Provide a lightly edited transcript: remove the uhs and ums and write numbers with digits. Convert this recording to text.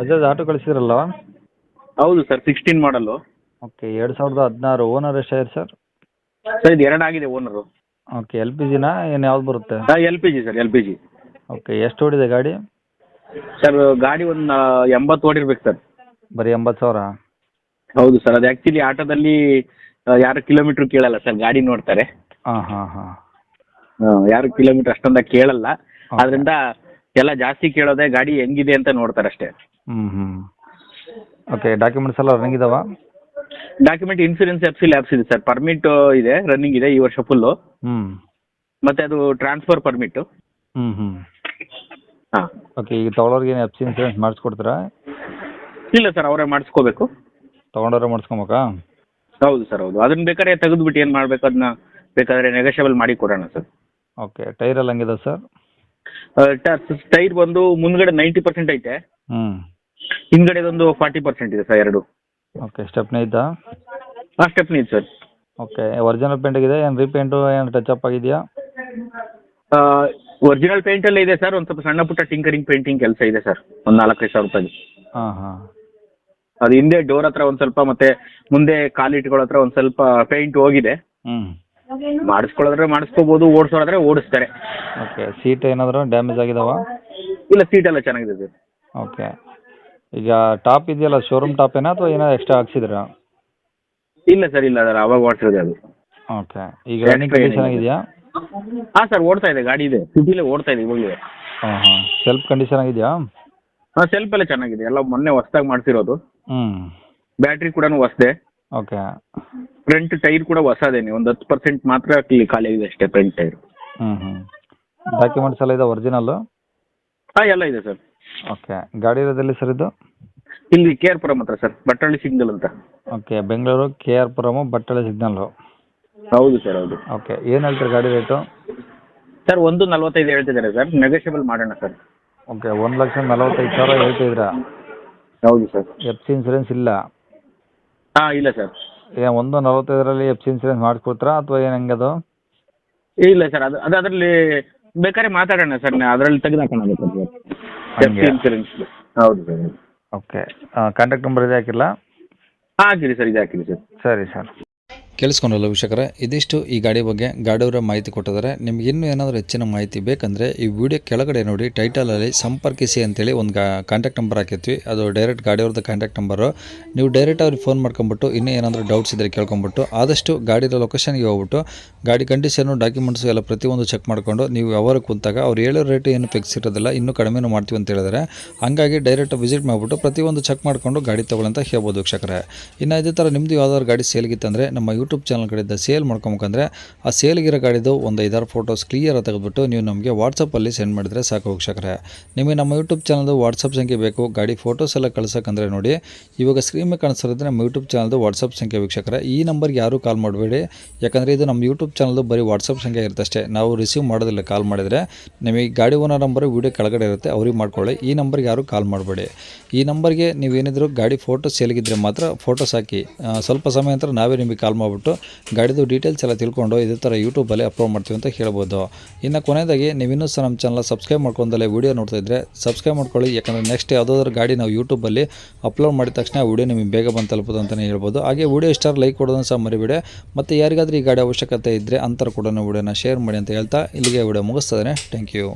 Bajaj auto ಕಳಿಸಿದ್ರಲ್ಲ. ಹೌದು sir 16 ಮಾಡಲು. Okay 2016 owner ಎಷ್ಟಾಗಿದೆ ಸರ್? ಸರ್ ಇದು 2 ಆಗಿದೆ ಓನರು. ಓಕೆ ಎಲ್ ಪಿ ಜಿನಾ ಏನು ಯಾವ್ದು ಬರುತ್ತೆ? L P G sir, L P G. Okay ಎಷ್ಟು ಓಡಿದೆ ಗಾಡಿ? ಸರ್ ಗಾಡಿ ಒಂದು 80 ಓಡಿರ್ಬೇಕು ಸರ್. ಬರೀ 80,000? ಹೌದು ಸರ್, ಅದು ಆ್ಯಕ್ಚುಲಿ ಆಟೋದಲ್ಲಿ ಯಾರು ಕಿಲೋಮೀಟ್ರ್ ಕೇಳಲ್ಲ ಸರ್, ಗಾಡಿ ನೋಡ್ತಾರೆ. ಹಾಂ ಹಾಂ ಹಾಂ. ಯಾರು ಕಿಲೋಮೀಟ್ರ್ ಅಷ್ಟೊಂದ ಕೇಳಲ್ಲ, ಅದರಿಂದ ಎಲ್ಲ ಜಾಸ್ತಿ ಕೇಳೋದೆ ಗಾಡಿ ಹೆಂಗಿದೆ ಅಂತ ನೋಡ್ತಾರೆ ಅಷ್ಟೇ. ಹ್ಞೂ. ಓಕೆ ಡಾಕ್ಯುಮೆಂಟ್ಸ್ ಎಲ್ಲ ರನ್ನಿಂಗ್ ಇದಾವ? ಡಾಕ್ಯುಮೆಂಟ್ ಇನ್ಸೂರೆನ್ಸ್ ಎಫ್ಸಿ ಲ್ಯಾಬ್ಸ್ ಇದೆ ಸರ್, ಪರ್ಮಿಟ್ ಇದೆ, ರನ್ನಿಂಗ್ ಇದೆ ಈ ವರ್ಷ ಫುಲ್ಲು. ಹ್ಞೂ. ಮತ್ತು ಅದು ಟ್ರಾನ್ಸ್ಫರ್ ಪರ್ಮಿಟ್ಟು. ಹ್ಞೂ. ಹಾಂ. ಓಕೆ ಈಗ ತೊಗೊಳೋರ್ಗೆ ಏನು ಎಫ್ ಸಿ ಇನ್ಸೂರೆನ್ಸ್ ಮಾಡಿಸ್ಕೊಡ್ತೀರಾ? ಇಲ್ಲ ಸರ್, ಅವರೇ ಮಾಡಿಸ್ಕೋಬೇಕು. ತೊಗೊಂಡವ್ರೆ ಮಾಡಿಸ್ಕೊಬೇಕಾ? ಹೌದು ಸರ್, ಹೌದು. ಅದನ್ನ ಬೇಕಾದ್ರೆ ತೆಗೆದುಬಿಟ್ಟು ಏನು ಮಾಡಬೇಕು ಅದನ್ನ ಬೇಕಾದರೆ ನೆಗೋಷಿಯಬಲ್ ಮಾಡಿ ಕೊಡೋಣ ಸರ್. ಓಕೆ ಟೈರ್ ಎಲ್ಲ ಹಂಗಿದೆ ಸರ್? ಟೈರ್ ಬಂದು ಮುಂದ್ಗಡೆ 90% ಐತೆ, ಹ್ಞೂ. ಹಿಂದ್ಗಡೆದೊಂದು 40% ಇದೆ ಸರ್, ಎರಡು. ಓಕೆ ಸ್ಟೆಪ್ನಿ ಐತಾ? ಹಾಂ ಸ್ಟೆಪ್ನಿ ಇದೆ ಸರ್. ಓಕೆ ಒರಿಜಿನಲ್ ಪೇಂಟ್ ಆಗಿದೆ ಏನು ರೀಪೇಂಟು ಏನು ಟಚ್ ಅಪ್ ಆಗಿದೆಯಾ? ಒರಿಜಿನಲ್ ಪೇಂಟಲ್ಲೇ ಇದೆ ಸರ್, ಒಂದು ಸ್ವಲ್ಪ ಸಣ್ಣ ಪುಟ್ಟ ಟಿಂಕರಿಂಗ್ ಪೇಂಟಿಂಗ್ ಕೆಲಸ ಇದೆ ಸರ್, ಒಂದು 4,000 ರೂಪಾಯಿ. ಹಾಂ ಹಾಂ. ಅದು ಹಿಂದೆ ಡೋರ್ ಹತ್ರ ಒಂದು ಸ್ವಲ್ಪ, ಮತ್ತೆ ಮುಂದೆ ಕಾಲಿಟ್ಕೊಳ್ಳೋ ಹತ್ರ ಒಂದು ಸ್ವಲ್ಪ ಪೇಂಟ್ ಹೋಗಿದೆ. ಹ್ಞೂ. ಮಾಡಿಸ್ಕೊಳ್ಳೋದ್ರೆ ಮಾಡಿಸ್ಕೋಬೋದು, ಓಡಿಸೋದ್ರೆ ಓಡಿಸ್ತಾರೆ. ಓಕೆ ಸೀಟ್ ಏನಾದರೂ ಡ್ಯಾಮೇಜ್ ಆಗಿದಾವ? ಇಲ್ಲ, ಸೀಟ್ ಎಲ್ಲ ಚೆನ್ನಾಗಿದೆ ಸರ್. ಓಕೆ ಈಗ ಟಾಪ್ ಇದೆಯಲ್ಲ ಶೋರೂಮ್ ಟಾಪೇನಾ ಅಥವಾ ಏನೋ ಎಕ್ಸ್ಟ್ರಾ ಹಾಕ್ಸಿದ್ರಾ? ಇಲ್ಲ ಸರ್, ಇಲ್ಲ ಅದರ ಅವಾಗ ಓಡಿಸಿರೋದೆ ಅದು. ಓಕೆ ಈಗ ರನ್ನಿಂಗ್ ಕಂಡೀಷನ್ ಆಗಿದೆಯಾ? ಹಾಂ ಸರ್, ಓಡ್ತಾ ಇದೆ, ಗಾಡಿ ಇದೆ, ಸಿಟಿಲೇ ಓಡ್ತಾ ಇದೆ ಇವಾಗಲೇ. ಹಾಂ ಹಾಂ. ಸೆಲ್ಫ್ ಕಂಡೀಷನ್ ಆಗಿದೆಯಾ? ಹಾಂ ಸೆಲ್ಫ್ ಎಲ್ಲ ಚೆನ್ನಾಗಿದೆ, ಎಲ್ಲ ಮೊನ್ನೆ ಹೊಸ್ದಾಗಿ ಮಾಡಿಸಿರೋದು. ಹ್ಞೂ. ಬ್ಯಾಟ್ರಿ ಕೂಡ ಹೊಸದೇ. ಓಕೆ. ಫ್ರಂಟ್ ಟೈರ್ ಕೂಡ ಹೊಸದೇನೆ, ಒಂದು 10% ಮಾತ್ರ ಖಾಲಿ ಆಗಿದೆ ಅಷ್ಟೇ ಫ್ರಂಟ್ ಟೈರ್. ಹ್ಞೂ. ಡಾಕ್ಯುಮೆಂಟ್ಸ್ ಎಲ್ಲ ಇದೆ ಒರಿಜಿನಲ್ಲು? ಹಾಂ ಎಲ್ಲ ಇದೆ ಸರ್. ಓಕೆ ಗಾಡಿ ಇರೋದೆಲ್ಲಿ ಸರ್ ಇದು? ಇಲ್ಲಿ ಕೆ ಆರ್ ಪುರಂ ಹತ್ರ ಸರ್, ಬಟ್ಟಳ್ಳಿ ಸಿಗ್ನಲ್ ಅಂತ. Okay Bengaluru K R Puram Battalli signal. ಹೌದು ಸರ್, ಹೌದು. ಓಕೆ ಏನು ಹೇಳ್ತೀರಿ ಗಾಡಿ ರೇಟು? ಸರ್ 1,45 ಹೇಳ್ತಿದ್ದಾರೆ ಸರ್, ನೆಗೋಷಿಯಬಲ್ ಮಾಡೋಣ ಸರ್. ಓಕೆ 1,45,000 ಹೇಳ್ತಿದ್ದೀರಾ? ಹೌದು ಸರ್. ಎಫ್ ಸಿ ಇನ್ಸೂರೆನ್ಸ್ ಇಲ್ಲ? ಹಾಂ ಇಲ್ಲ ಸರ್. ಏನು 1,45,000 ಎಫ್ ಸಿ ಇನ್ಸೂರೆನ್ಸ್ ಮಾಡಿಸ್ಕೊಡ್ತೀರಾ ಅಥವಾ ಏನು ಹೆಂಗದು? ಇಲ್ಲ ಸರ್, ಅದು ಅದರಲ್ಲಿ ಬೇಕಾದ್ರೆ ಮಾತಾಡೋಣ ಸರ್, ಅದರಲ್ಲಿ ತೆಗೆದುಹಾಕೋಣ ಸರ್ ಇನ್ಸೂರೆನ್ಸ್. ಹೌದು ಸರ್. ಓಕೆ ಕಾಂಟ್ಯಾಕ್ಟ್ ನಂಬರ್ ಇದೆ ಹಾಕಿಲ್ಲ? ಹಾಂ ಹಾಕಿರಿ ಸರ್, ಇದೆ ಹಾಕಿರಿ ಸರ್. ಸರಿ ಸರ್. ಕೇಳಿಸ್ಕೊಂಡಲ್ಲ ವೀಕ್ಷಕರೇ, ಇದಿಷ್ಟು ಈ ಗಾಡಿ ಬಗ್ಗೆ ಗಾಡಿಯವರ ಮಾಹಿತಿ ಕೊಟ್ಟಿದ್ದಾರೆ. ನಿಮ್ಗೆ ಇನ್ನೂ ಏನಾದರೂ ಹೆಚ್ಚಿನ ಮಾಹಿತಿ ಬೇಕಂದರೆ ಈ ವಿಡಿಯೋ ಕೆಳಗಡೆ ನೋಡಿ ಟೈಟಲಲ್ಲಿ ಸಂಪರ್ಕಿಸಿ ಅಂತೇಳಿ ಒಂದು ಕಾಂಟ್ಯಾಕ್ಟ್ ನಂಬರ್ ಹಾಕಿರ್ತೀವಿ, ಅದು ಡೈರೆಕ್ಟ್ ಗಾಡಿಯವ್ರದ್ದು ಕಾಂಟ್ಯಾಕ್ಟ್ ನಂಬರು. ನೀವು ಡೈರೆಕ್ಟ್ ಅವ್ರಿಗೆ ಫೋನ್ ಮಾಡ್ಕೊಂಬಿಟ್ಟು ಇನ್ನೂ ಏನಾದರೂ ಡೌಟ್ಸ್ ಇದ್ದರೆ ಕೇಳ್ಕೊಂಬಿಟ್ಟು ಆದಷ್ಟು ಗಾಡಿಯ ಲೊಕೇಶನ್ಗೆ ಹೋಗ್ಬಿಟ್ಟು ಗಾಡಿ ಕಂಡೀಷನು ಡಾಕ್ಯುಮೆಂಟ್ಸು ಎಲ್ಲ ಪ್ರತಿಯೊಂದು ಚೆಕ್ ಮಾಡಿಕೊಂಡು ನೀವು ಯಾವಾಗ ಕುಂತಾಗ ಅವ್ರು ಹೇಳೋ ರೇಟು ಏನು ಫಿಕ್ಸ್ ಇರೋದಿಲ್ಲ, ಇನ್ನೂ ಕಡಿಮೆನೂ ಮಾಡ್ತೀವಿ ಅಂತ ಹೇಳಿದರೆ. ಹಾಗಾಗಿ ಡೈರೆಕ್ಟ್ ವಿಸಿಟ್ ಮಾಡಿಬಿಟ್ಟು ಪ್ರತಿಯೊಂದು ಚೆಕ್ ಮಾಡಿಕೊಂಡು ಗಾಡಿ ತೊಗೊಳ್ಳಂತ ಹೇಳ್ಬೋದು ವೀಕ್ಷಕರೇ. ಇನ್ನು ಇದೇ ಥರ ನಿಮ್ಮದು ಯಾವ್ದಾದ್ರು ಗಾಡಿ ಸೇಲ್ಗಿತ್ತಂದರೆ ನಮ್ಮ ಯೂಟ್ಯೂಬ್ ಚಾನಲ್ ಕಡೆಯಿಂದ ಸೇಲ್ ಮಾಡ್ಕೊಬೇಕಂದ್ರೆ ಆ ಸೇಲ್ಗಿರೋ ಗಾಡಿದು ಒಂದು 5-6 ಫೋಟೋಸ್ ಕ್ಲಿಯರ್ ತೆಗೆದುಬಿಟ್ಟು ನೀವು ನಮಗೆ ವಾಟ್ಸಪ್ಪಲ್ಲಿ ಸೆಂಡ್ ಮಾಡಿದರೆ ಸಾಕು ವೀಕ್ಷಕರೇ. ನಿಮಗೆ ನಮ್ಮ ಯೂಟ್ಯೂಬ್ ಚಾನಲ್ದು ವಾಟ್ಸಪ್ ಸಂಖ್ಯೆ ಬೇಕು, ಗಾಡಿ ಫೋಟೋಸ್ ಎಲ್ಲ ಕಳ್ಸೋಕ್ಕಂದ್ರೆ ನೋಡಿ ಇವಾಗ ಸ್ಕ್ರೀನ್ ಮೇಲೆ ಕಾಣಿಸ್ತಿರೋದ್ರೆ ನಮ್ಮ ಯೂಟ್ಯೂಬ್ ಚಾನಲ್ದು ವಾಟ್ಸಪ್ ಸಂಖ್ಯೆ ವೀಕ್ಷಕರೇ. ಈ ನಂಬರ್ಗೆ ಯಾರೂ ಕಾಲ್ ಮಾಡಬೇಡಿ, ಯಾಕಂದರೆ ಇದು ನಮ್ಮ ಯೂಟ್ಯೂಬ್ ಚಾನಲ್ದು ಬರೀ ವಾಟ್ಸಪ್ ಸಂಖ್ಯೆ ಇರುತ್ತೆ ಅಷ್ಟೇ, ನಾವು ರಿಸೀವ್ ಮಾಡೋದಿಲ್ಲ. ಕಾಲ್ ಮಾಡಿದರೆ ನಿಮಗೆ ಗಾಡಿ ಓನರ್ ನಂಬರು ವೀಡಿಯೋ ಕೆಳಗಡೆ ಇರುತ್ತೆ, ಅವ್ರಿಗೆ ಮಾಡ್ಕೊಳ್ಳಿ. ಈ ನಂಬರ್ಗೆ ಯಾರೂ ಕಾಲ್ ಮಾಡಬೇಡಿ. ಈ ನಂಬರ್ಗೆ ನೀವೇನಿದ್ರು ಗಾಡಿ ಫೋಟೋಸ್ ಸೇಲ್ಗಿದ್ರೆ ಮಾತ್ರ ಫೋಟೋಸ್ ಹಾಕಿ, ಸ್ವಲ್ಪ ಸಮಯ ನಂತರ ನಾವೇ ನಿಮಗೆ ಕಾಲ್ ಮಾಡಿಬಿಟ್ಟು ಗಾಡಿದು ಡೀಟೇಲ್ಸ್ ಎಲ್ಲ ತಿಳ್ಕೊಂಡು ಇದೇ ಥರ ಯೂಟ್ಯೂಬಲ್ಲಿ ಅಪ್ಲೋಡ್ ಮಾಡ್ತೀವಿ ಅಂತ ಹೇಳ್ಬೋದು. ಇನ್ನು ಕೊನೆಯದಾಗಿ ನೀವು ಇನ್ನೂ ಸಹ ನಮ್ಮ ಚಾನಲ್ ಸಬ್ಸ್ಕ್ರೈಬ್ ಮಾಡ್ಕೊಂಡಲ್ಲೇ ವೀಡಿಯೋ ನೋಡ್ತಾ ಇದ್ದರೆ ಸಬ್ಸ್ಕ್ರೈಬ್ ಮಾಡ್ಕೊಳ್ಳಿ, ಯಾಕಂದರೆ ನೆಕ್ಸ್ಟ್ ಯಾವುದಾದ್ರೂ ಗಾಡಿ ನಾವು ಯೂಟ್ಯೂಬಲ್ಲಿ ಅಪ್ಲೋಡ್ ಮಾಡಿದ ತಕ್ಷಣ ಆ ವೀಡಿಯೋ ನಿಮಗೆ ಬೇಗ ಬಂದು ತಲುಪೋದು ಅಂತಲೇ ಹೇಳ್ಬೋದು. ಹಾಗೆ ವೀಡಿಯೋ ಇಷ್ಟ ಲೈಕ್ ಕೊಡೋದನ್ನು ಸಹ ಮರಿಬೇಡಿ. ಮತ್ತು ಯಾರಿಗಾದ್ರೂ ಈ ಗಾಡಿ ಅವಶ್ಯಕತೆ ಇದ್ದರೆ ಅಂತರ ಕೂಡ ವೀಡಿಯೋನ ಶೇರ್ ಮಾಡಿ ಅಂತ ಹೇಳ್ತಾ ಇಲ್ಲಿಗೆ ವೀಡಿಯೋ ಮುಗಿಸ್ತದೆ. Thank you.